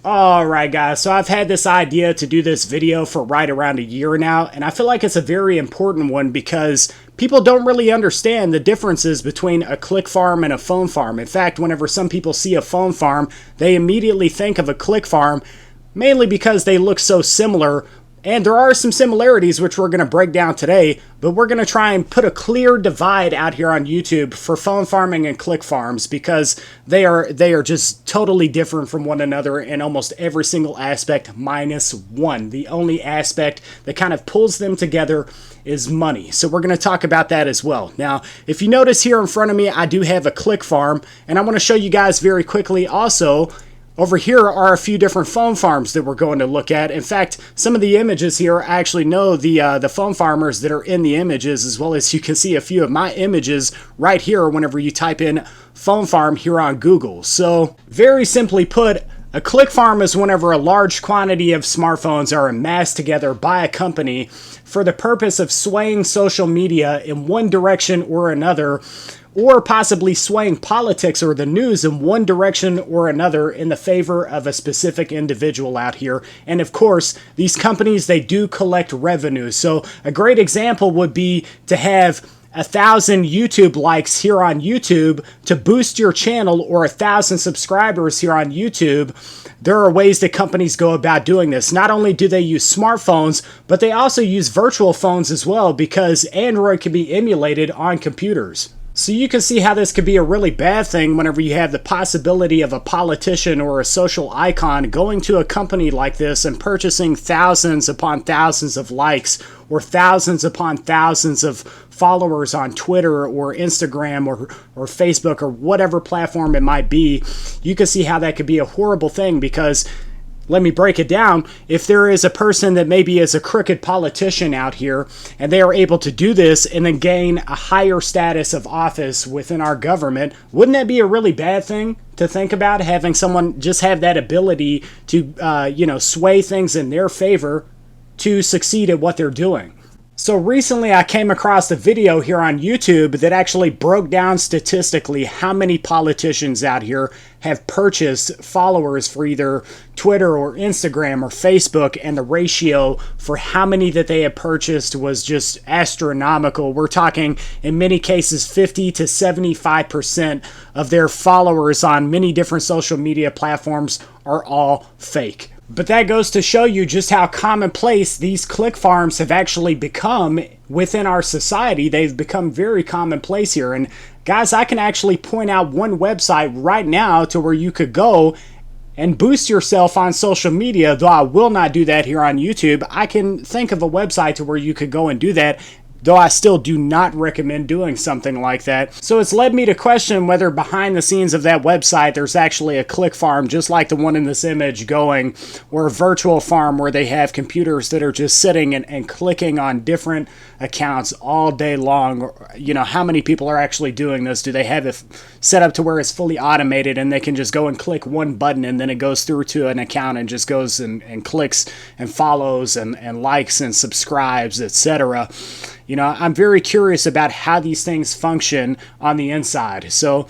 Alright guys, so I've had this idea to do this video for right around a year now, and I feel like it's a very important one because people don't really understand the differences between a click farm and a phone farm. In fact, whenever some people see a phone farm, they immediately think of a click farm, mainly because they look so similar. And there are some similarities which we're going to break down today, but we're going to try and put a clear divide out here on YouTube for phone farming and click farms because they are just totally different from one another in almost every single aspect minus one. The only aspect that kind of pulls them together is money. So we're going to talk about that as well. Now, if you notice here in front of me, I do have a click farm, and I want to show you guys very quickly also. Over here are a few different phone farms that we're going to look at. In fact, some of the images here, I actually know the phone farmers that are in the images, as well as you can see a few of my images right here whenever you type in phone farm here on Google. So, very simply put, a click farm is whenever a large quantity of smartphones are amassed together by a company for the purpose of swaying social media in one direction or another, or possibly swaying politics or the news in one direction or another in the favor of a specific individual out here. And of course, these companies, they do collect revenue. So a great example would be to have 1,000 YouTube likes here on YouTube to boost your channel, or 1,000 subscribers here on YouTube. There are ways that companies go about doing this. Not only do they use smartphones, but they also use virtual phones as well, because Android can be emulated on computers. So you can see how this could be a really bad thing whenever you have the possibility of a politician or a social icon going to a company like this and purchasing thousands upon thousands of likes or thousands upon thousands of followers on Twitter or Instagram or Facebook or whatever platform it might be. You can see how that could be a horrible thing because, let me break it down. If there is a person that maybe is a crooked politician out here and they are able to do this and then gain a higher status of office within our government, wouldn't that be a really bad thing to think about? Having someone just have that ability to, sway things in their favor to succeed at what they're doing. So recently I came across a video here on YouTube that actually broke down statistically how many politicians out here have purchased followers for either Twitter or Instagram or Facebook, and the ratio for how many that they have purchased was just astronomical. We're talking in many cases 50 to 75% of their followers on many different social media platforms are all fake. But that goes to show you just how commonplace these click farms have actually become within our society. They've become very commonplace here. And guys, I can actually point out one website right now to where you could go and boost yourself on social media, though I will not do that here on YouTube. I can think of a website to where you could go and do that, though I still do not recommend doing something like that. So it's led me to question whether behind the scenes of that website there's actually a click farm just like the one in this image going, or a virtual farm where they have computers that are just sitting and clicking on different accounts all day long. You know, how many people are actually doing this? Do they have it set up to where it's fully automated and they can just go and click one button and then it goes through to an account and just goes and clicks and follows and likes and subscribes, etc.? You know, I'm very curious about how these things function on the inside. So,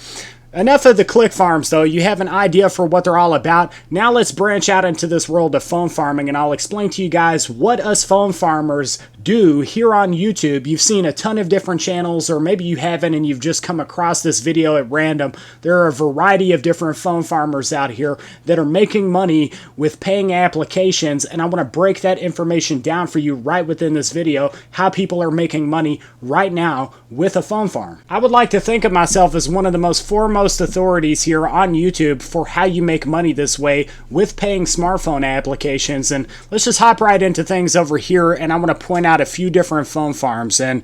enough of the click farms though. You have an idea for what they're all about. Now let's branch out into this world of phone farming, and I'll explain to you guys what us phone farmers do here on YouTube. You've seen a ton of different channels, or maybe you haven't and you've just come across this video at random. There are a variety of different phone farmers out here that are making money with paying applications, and I want to break that information down for you right within this video, how people are making money right now with a phone farm. I would like to think of myself as one of the most foremost authorities here on YouTube for how you make money this way with paying smartphone applications. And let's just hop right into things over here, and I want to point out a few different phone farms, and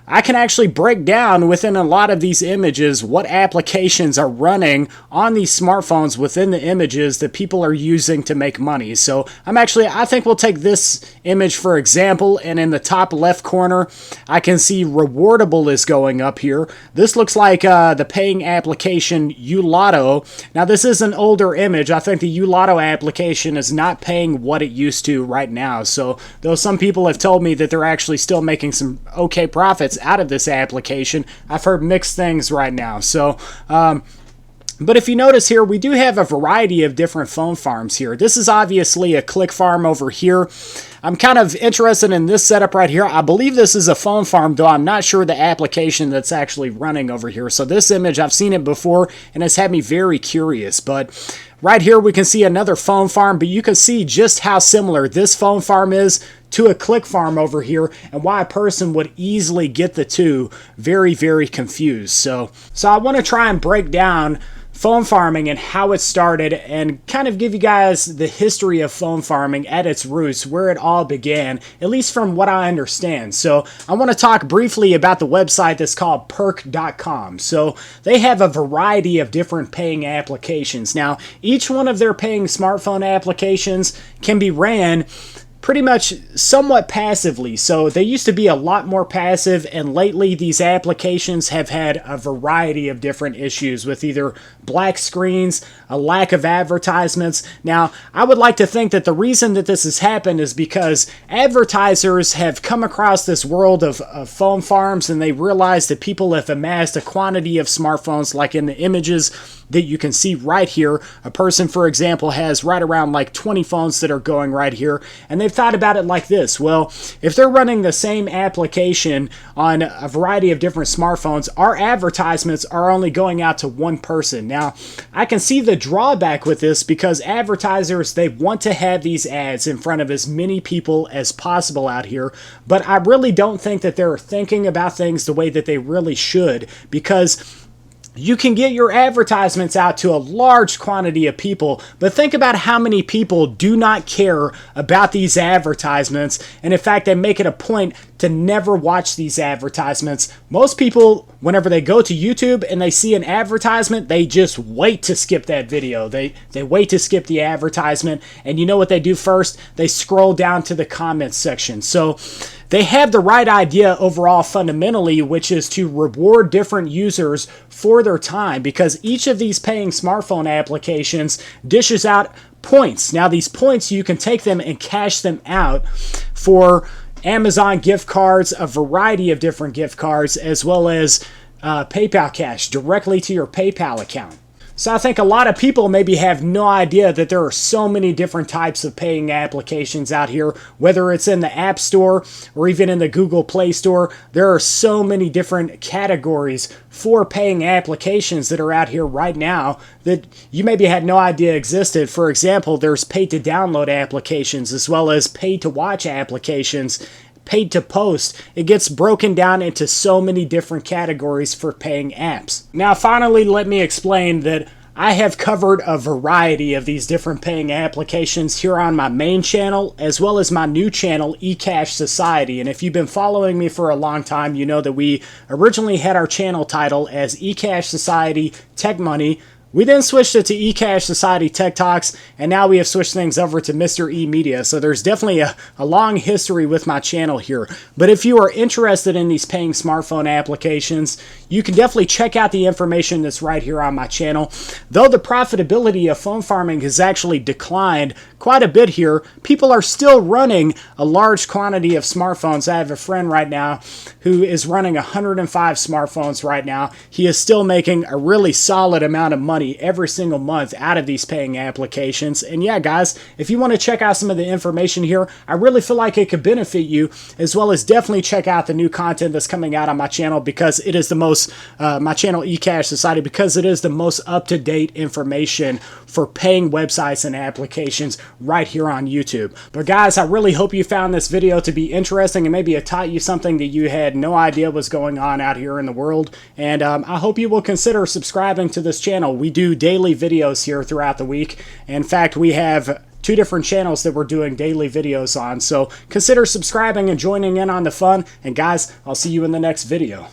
I can actually break down within a lot of these images what applications are running on these smartphones within the images that people are using to make money. So I think we'll take this image for example, and in the top left corner I can see Rewardable is going up here. This looks like the paying application Ulotto. Now this is an older image. I think the Ulotto application is not paying what it used to right now. So though some people have told me that they're actually still making some okay profits out of this application, I've heard mixed things right now. So But if you notice here, we do have a variety of different phone farms here. This is obviously a click farm over here. I'm kind of interested in this setup right here. I believe this is a phone farm, though I'm not sure the application that's actually running over here. So this image, I've seen it before, and it's had me very curious. But right here, we can see another phone farm, but you can see just how similar this phone farm is to a click farm over here, and why a person would easily get the two very, very confused. So I want to try and break down phone farming and how it started, and kind of give you guys the history of phone farming at its roots, where it all began, at least from what I understand. So I want to talk briefly about the website that's called PERK.com. So they have a variety of different paying applications. Now, each one of their paying smartphone applications can be ran pretty much somewhat passively. So they used to be a lot more passive, and lately these applications have had a variety of different issues with either black screens, a lack of advertisements. Now, I would like to think that the reason that this has happened is because advertisers have come across this world of phone farms, and they realize that people have amassed a quantity of smartphones, like in the images that you can see right here. A person, for example, has right around like 20 phones that are going right here, and they've thought about it like this. Well, if they're running the same application on a variety of different smartphones, our advertisements are only going out to one person. Now, I can see the drawback with this, because advertisers, they want to have these ads in front of as many people as possible out here, but I really don't think that they're thinking about things the way that they really should, because you can get your advertisements out to a large quantity of people, but think about how many people do not care about these advertisements, and in fact, they make it a point to never watch these advertisements. Most people, whenever they go to YouTube and they see an advertisement, they just wait to skip that video. They wait to skip the advertisement, and you know what they do first? They scroll down to the comments section. So they have the right idea overall fundamentally, which is to reward different users for their time, because each of these paying smartphone applications dishes out points. Now, these points, you can take them and cash them out for Amazon gift cards, a variety of different gift cards, as well as PayPal cash directly to your PayPal account. So I think a lot of people maybe have no idea that there are so many different types of paying applications out here, whether it's in the App Store or even in the Google Play Store. There are so many different categories for paying applications that are out here right now that you maybe had no idea existed. For example, there's pay-to-download applications, as well as pay-to-watch applications, paid to post. It gets broken down into so many different categories for paying apps. Now, finally, let me explain that I have covered a variety of these different paying applications here on my main channel, as well as my new channel, Ecashsociety. And if you've been following me for a long time, you know that we originally had our channel title as Ecashsociety Tech Money. We then switched it to Ecashsociety Tech Talks, and now we have switched things over to Mr. E Media. So there's definitely a long history with my channel here. But if you are interested in these paying smartphone applications, you can definitely check out the information that's right here on my channel. Though the profitability of phone farming has actually declined quite a bit here, people are still running a large quantity of smartphones. I have a friend right now who is running 105 smartphones right now. He is still making a really solid amount of money every single month out of these paying applications. And yeah, guys, if you want to check out some of the information here, I really feel like it could benefit you, as well as definitely check out the new content that's coming out on my channel, because it is the most, my channel Ecashsociety, because it is the most up-to-date information for paying websites and applications right here on YouTube. But guys, I really hope you found this video to be interesting, and maybe it taught you something that you had no idea was going on out here in the world. And I hope you will consider subscribing to this channel. We do daily videos here throughout the week. In fact, we have 2 different channels that we're doing daily videos on. So consider subscribing and joining in on the fun. And guys, I'll see you in the next video.